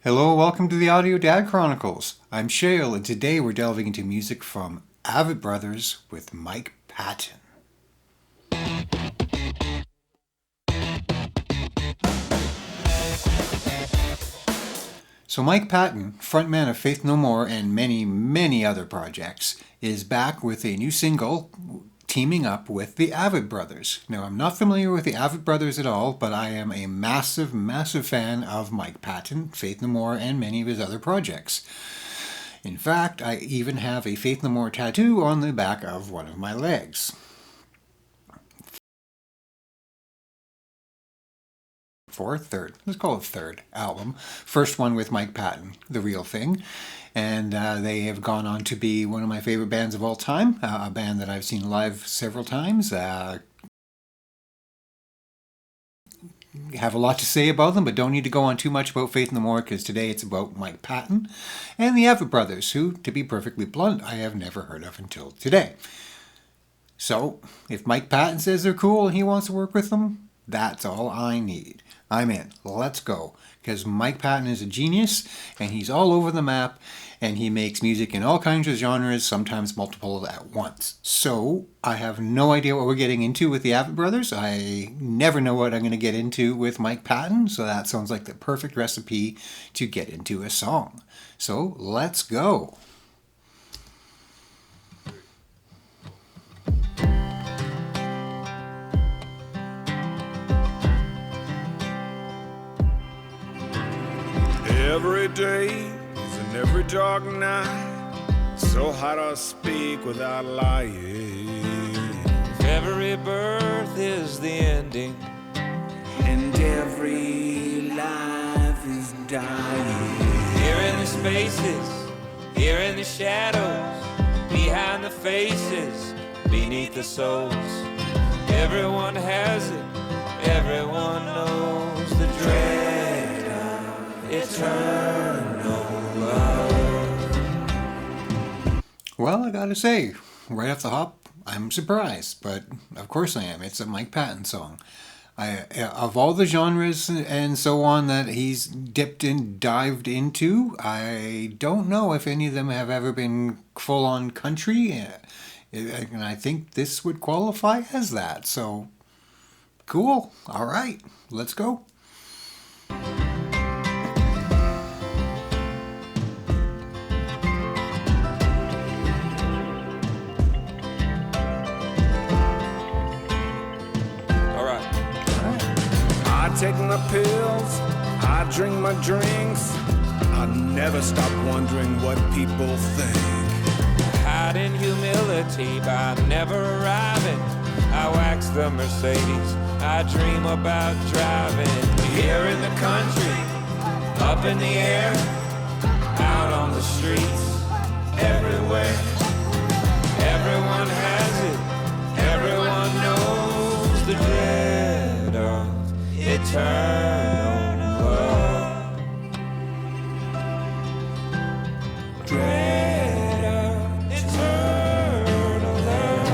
Hello, welcome to the Audio Dad Chronicles. I'm Shale, and today we're delving into music from Avett Brothers with Mike Patton. So Mike Patton, frontman of Faith No More and many, many other projects, is back with a new single teaming up with the Avett Brothers. Now, I'm not familiar with the Avett Brothers at all, but I am a massive, massive fan of Mike Patton, Faith No More, and many of his other projects. In fact, I even have a Faith No More tattoo on the back of one of my legs. Let's call it third album. First one with Mike Patton, The Real Thing. And they have gone on to be one of my favorite bands of all time, a band that I've seen live several times. Have a lot to say about them, but don't need to go on too much about Faith No More, because today it's about Mike Patton and the Avett Brothers, who, to be perfectly blunt, I have never heard of until today. So, if Mike Patton says they're cool and he wants to work with them, that's all I need. I'm in. Let's go. Because Mike Patton is a genius, and he's all over the map, and he makes music in all kinds of genres, sometimes multiple at once. So, I have no idea what we're getting into with the Avett Brothers. I never know what I'm going to get into with Mike Patton, so that sounds like the perfect recipe to get into a song. So, let's go. Every day is in every dark night, so hard to speak without lying. Every birth is the ending, and every life is dying. here in the spaces, here in the shadows, behind the faces, beneath the souls. Everyone has it, everyone knows the dread of eternal love. Well, I gotta say, right off the hop, I'm surprised, but of course I am. It's a Mike Patton song. Of all the genres and so on that he's dived into, I don't know if any of them have ever been full-on country, and I think this would qualify as that. So, cool. All right, let's go. I take my pills, I drink my drinks, I never stop wondering what people think. Hide in humility by never arriving. I wax the Mercedes, I dream about driving. Here in the country, up in the air, out on the streets, everywhere. Everyone has it, everyone knows the dread of eternal love. Dread of eternal love.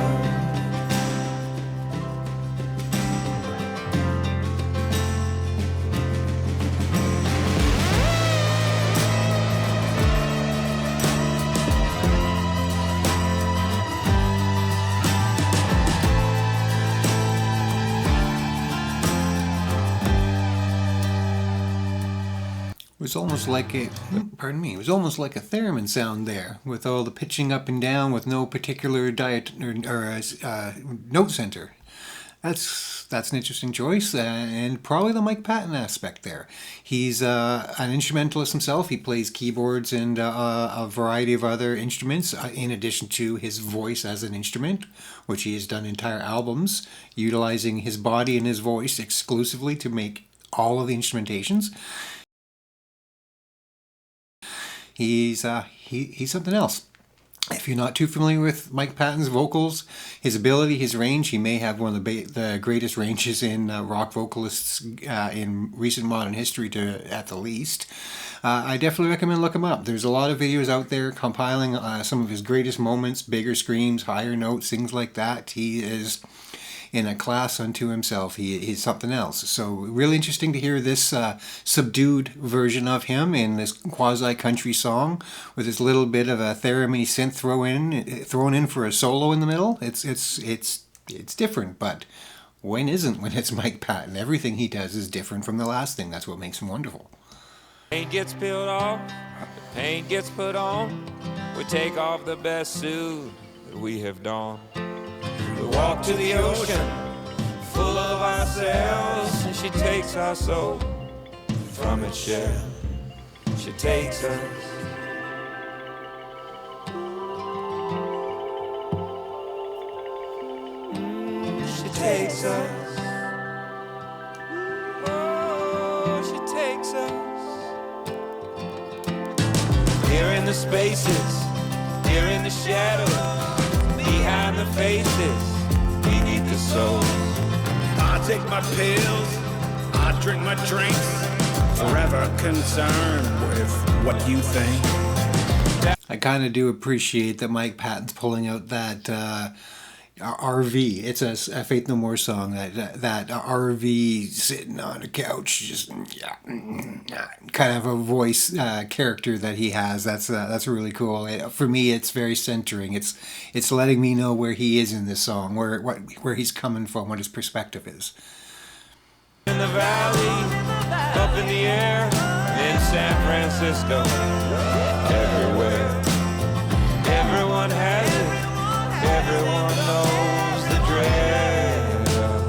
It was almost like it was almost like a theremin sound there, with all the pitching up and down with no particular note center. That's an interesting choice, and probably the Mike Patton aspect there. He's an instrumentalist himself. He plays keyboards and a variety of other instruments, in addition to his voice as an instrument, which he has done entire albums, utilizing his body and his voice exclusively to make all of the instrumentations. He's something else. If you're not too familiar with Mike Patton's vocals, his ability, his range, he may have one of the greatest ranges in rock vocalists in recent modern history, at the least. I definitely recommend look him up. There's a lot of videos out there compiling some of his greatest moments, bigger screams, higher notes, things like that. in a class unto himself. He's something else. So really interesting to hear this subdued version of him in this quasi-country song with this little bit of a theremin synth thrown in for a solo in the middle. It's different, but when isn't when it's Mike Patton? Everything he does is different from the last thing. That's what makes him wonderful. Paint gets peeled off, the paint gets put on. We take off the best suit that we have donned. We walk to the ocean, full of ourselves, and she takes our soul from its shell. She takes us. She takes us. Oh, she takes us. Here in the spaces, here in the shadows, behind the faces, beneath the soul. I take my pills, I drink my drinks, forever concerned with what you think. I kind of do appreciate that Mike Patton's pulling out that RV. It's a Faith No More song. That RV sitting on a couch, just kind of a voice character that he has. That's really cool. For me, it's very centering. It's letting me know where he is in this song, where he's coming from, what his perspective is. In the valley, up in the air, in San Francisco, everywhere. Everyone has it, everyone knows the dread of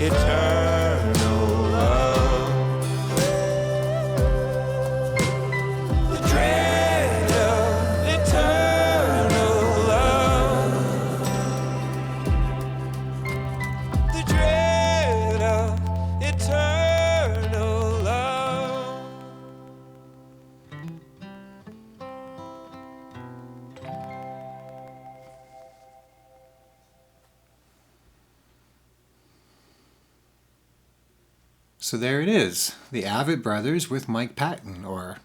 eternal love. The dread of eternal love. The dread of eternal love. So there it is, the Avett brothers with Mike Patton, or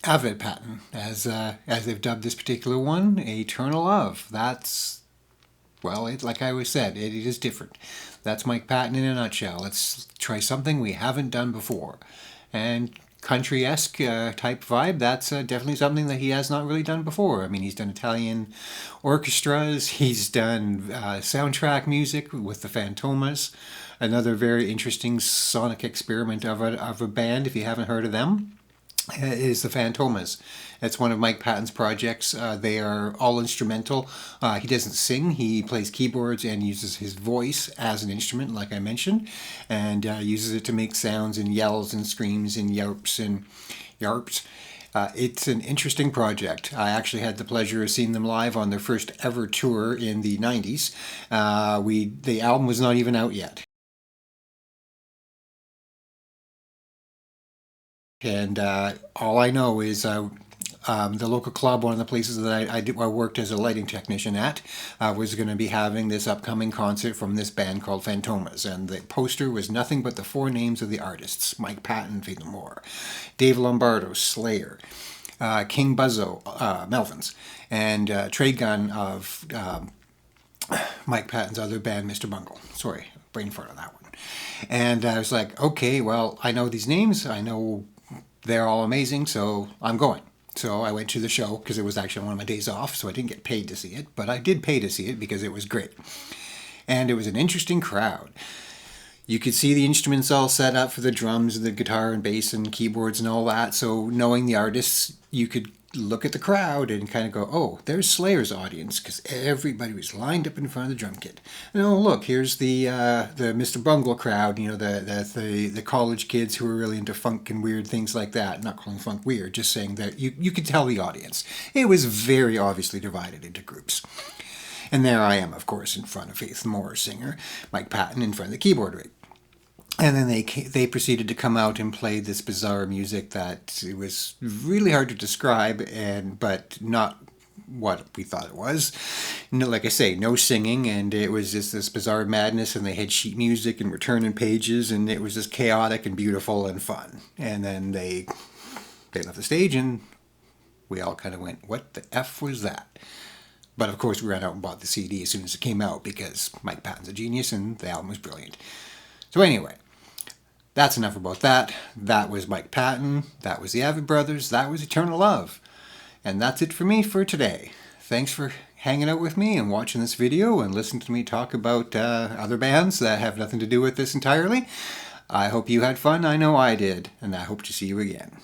Avett Patton, as they've dubbed this particular one, Eternal Love. That's, well, like I always said, it is different. That's Mike Patton in a nutshell. Let's try something we haven't done before. And country-esque type vibe, that's definitely something that he has not really done before. I mean, he's done Italian orchestras, he's done soundtrack music with the Fantomas, another very interesting sonic experiment of a band, if you haven't heard of them, is the Fantomas. It's one of Mike Patton's projects. They are all instrumental. He doesn't sing. He plays keyboards and uses his voice as an instrument, like I mentioned, and uses it to make sounds and yells and screams and yelps and yarps. It's an interesting project. I actually had the pleasure of seeing them live on their first ever tour in the 90s. The album was not even out yet. And all I know is the local club, one of the places that I worked as a lighting technician at, was going to be having this upcoming concert from this band called Fantomas. And the poster was nothing but the four names of the artists: Mike Patton, Faith No More, Dave Lombardo, Slayer, King Buzzo, Melvins, and Trey Gunn of Mike Patton's other band, Mr. Bungle. Sorry, brain fart on that one. And I was like, okay, well, I know these names. I know they're all amazing, so I'm going. So I went to the show because it was actually one of my days off, so I didn't get paid to see it, but I did pay to see it because it was great. And it was an interesting crowd. You could see the instruments all set up for the drums and the guitar and bass and keyboards and all that, so knowing the artists, you could look at the crowd and kind of go, oh, there's Slayer's audience, because everybody was lined up in front of the drum kit. And oh, look, here's the Mr. Bungle crowd, you know, the college kids who are really into funk and weird things like that. Not calling funk weird, just saying that you could tell the audience. It was very obviously divided into groups. And there I am, of course, in front of Faith No More singer Mike Patton in front of the keyboard rig. And then they proceeded to come out and play this bizarre music that it was really hard to describe, but not what we thought it was. No, like I say, no singing, and it was just this bizarre madness, and they had sheet music and returning pages, and it was just chaotic and beautiful and fun. And then they left the stage, and we all kind of went, what the F was that? But of course we ran out and bought the CD as soon as it came out because Mike Patton's a genius and the album was brilliant. So anyway, that's enough about that. That was Mike Patton, that was the Avett Brothers, that was Eternal Love. And that's it for me for today. Thanks for hanging out with me and watching this video and listening to me talk about other bands that have nothing to do with this entirely. I hope you had fun. I know I did. And I hope to see you again.